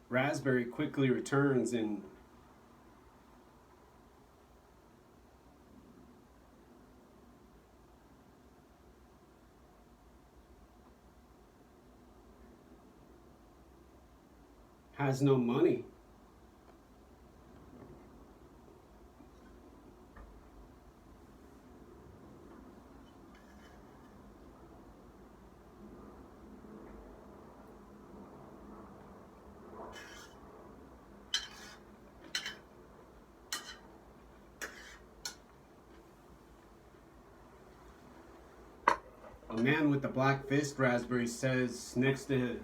Raspberry quickly returns and has no money. A man with a black fist, Raspberry says, next to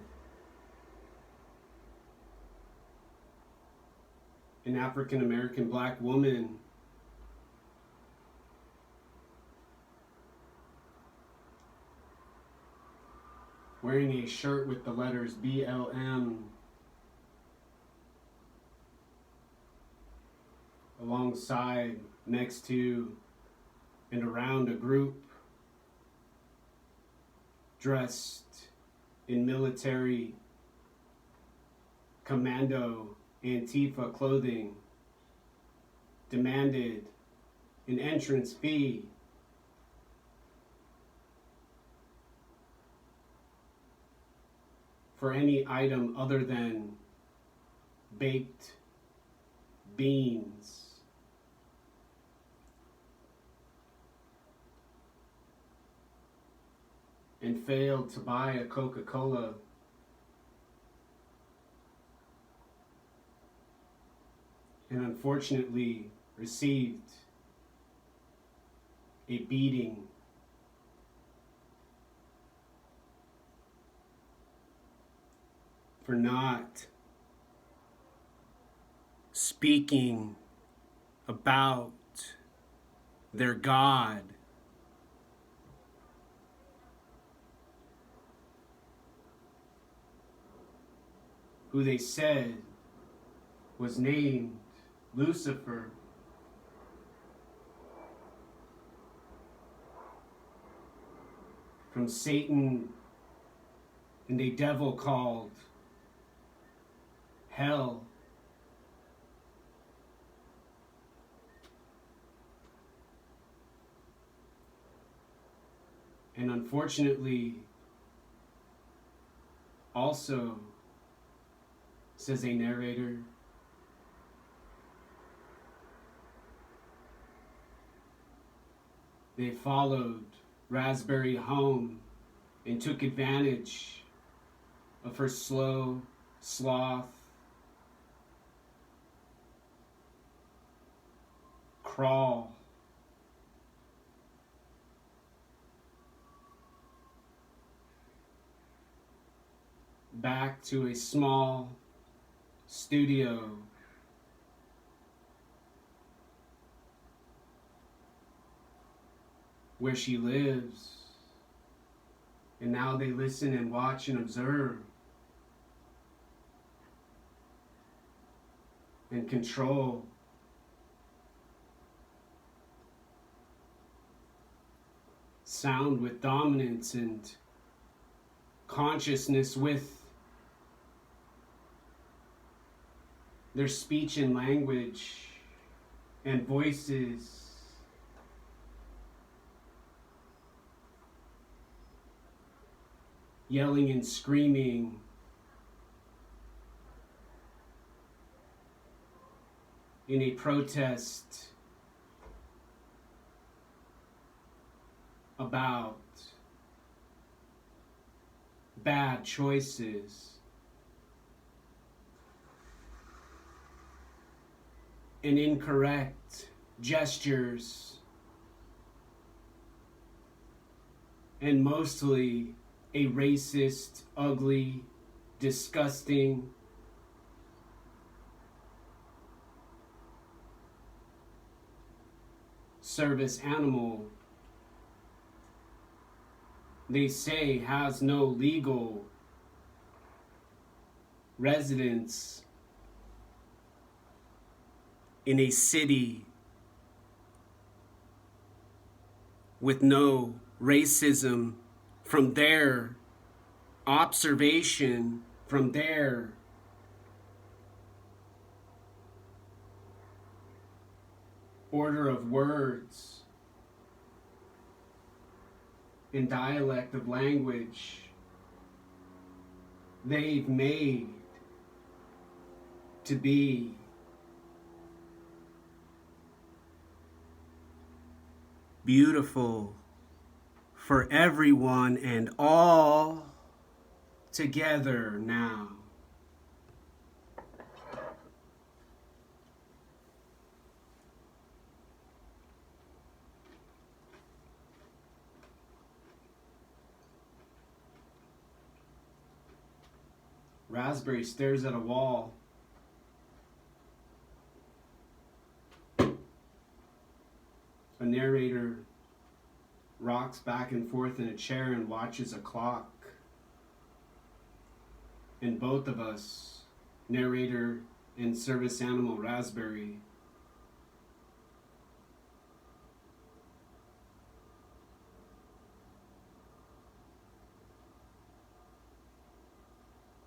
an African American black woman. Wearing a shirt with the letters BLM alongside, next to, and around a group dressed in military commando Antifa clothing, demanded an entrance fee for any item other than baked beans. And failed to buy a Coca-Cola. And unfortunately received a beating for not speaking about their God, who they said was named Lucifer. From Satan and a devil called hell. And unfortunately, also, says a narrator, they followed Raspberry home and took advantage of her slow sloth crawl back to a small studio where she lives. And now they listen and watch and observe and control sound with dominance and consciousness with their speech and language and voices. Yelling and screaming. In a protest about bad choices and incorrect gestures, and mostly a racist, ugly, disgusting, service animal they say has no legal residence in a city with no racism from their observation, from their order of words and dialect of language they've made to be beautiful for everyone and all together now. Raspberry stares at a wall. A narrator rocks back and forth in a chair and watches a clock. And both of us, narrator and service animal Raspberry,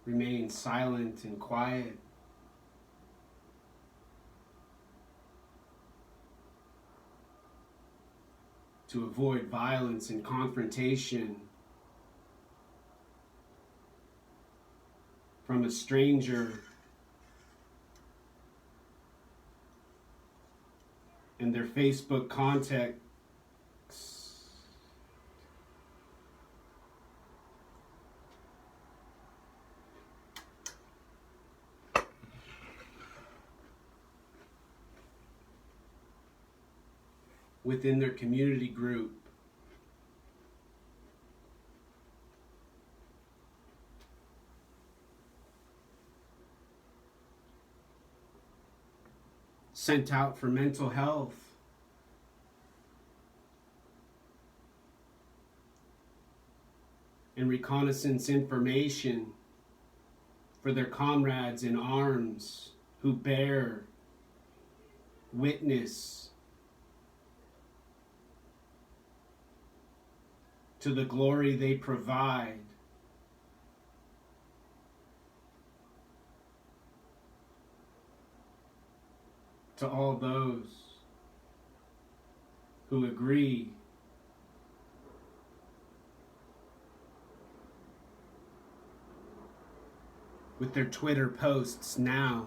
remain silent and quiet. To avoid violence and confrontation from a stranger and their Facebook context. Within their community group. Sent out for mental health. And reconnaissance information for their comrades in arms who bear witness to the glory they provide. To all those who agree with their Twitter posts now.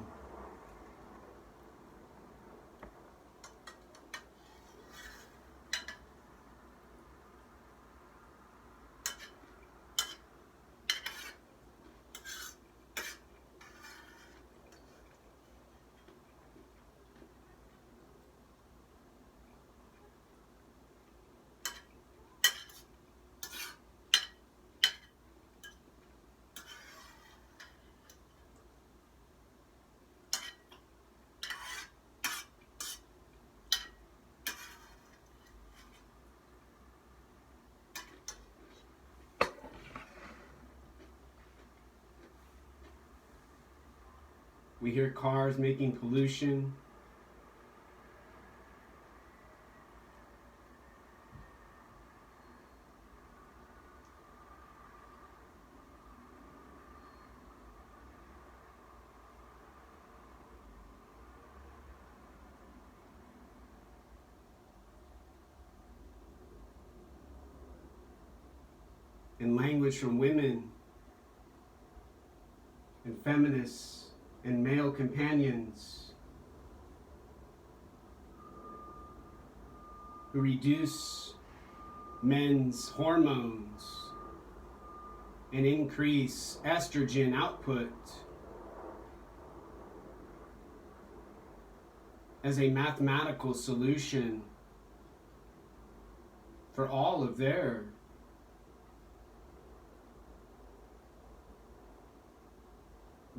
We hear cars making pollution. And language from women and feminists and male companions who reduce men's hormones and increase estrogen output as a mathematical solution for all of their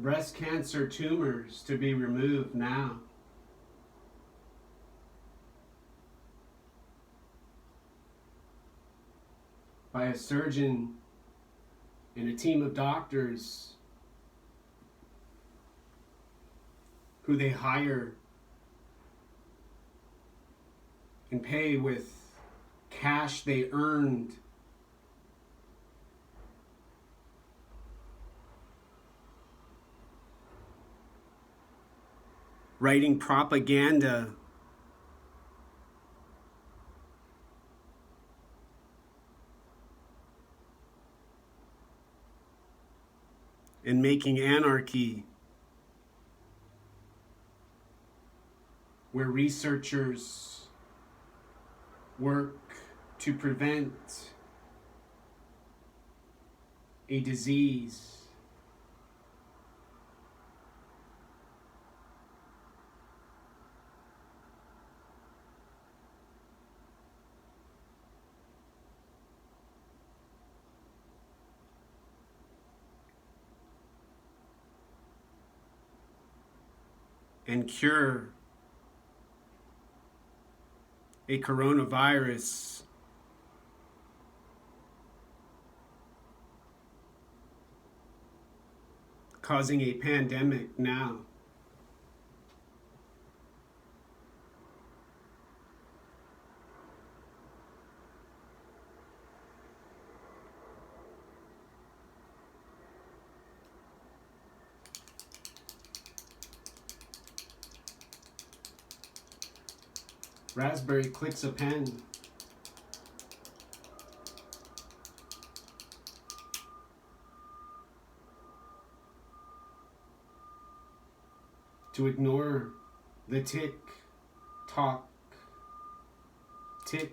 breast cancer tumors to be removed now. By a surgeon and a team of doctors who they hire and pay with cash they earned writing propaganda and making anarchy, where researchers work to prevent a disease, and cure a coronavirus causing a pandemic now. Raspberry clicks a pen. To ignore the tick, tock, tick,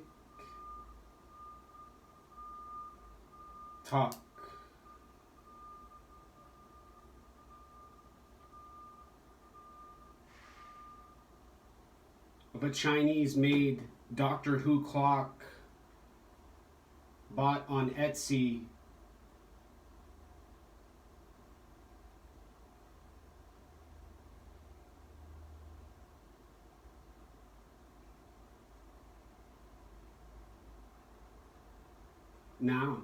tock of a Chinese-made Doctor Who clock bought on Etsy now.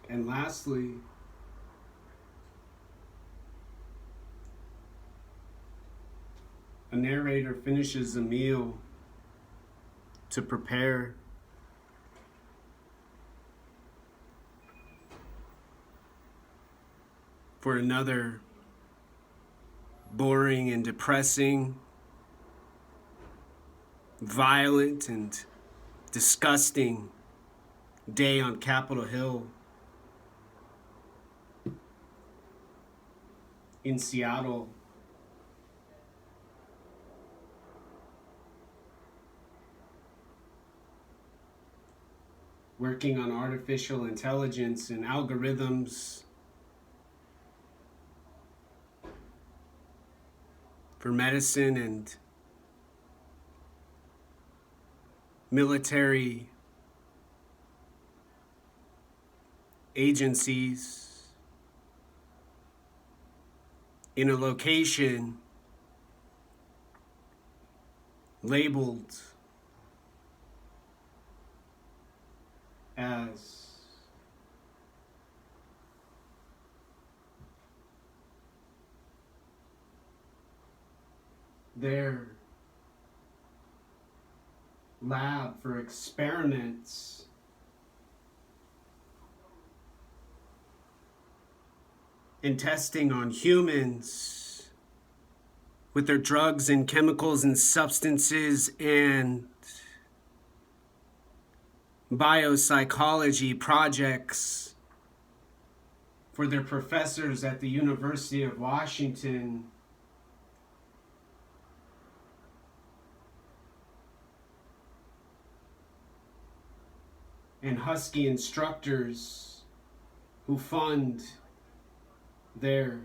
And lastly, a narrator finishes a meal to prepare for another boring and depressing, violent and disgusting day on Capitol Hill in Seattle. Working on artificial intelligence and algorithms for medicine and military agencies in a location labeled as their lab for experiments and testing on humans with their drugs and chemicals and substances and biopsychology projects for their professors at the University of Washington. And Husky instructors who fund their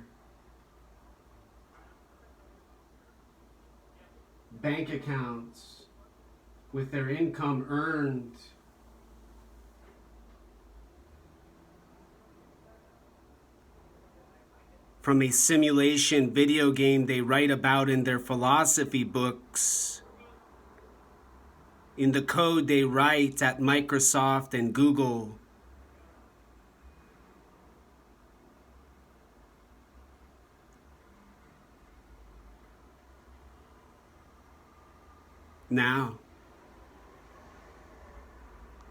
bank accounts with their income earned from a simulation video game they write about in their philosophy books, in the code they write at Microsoft and Google. Now,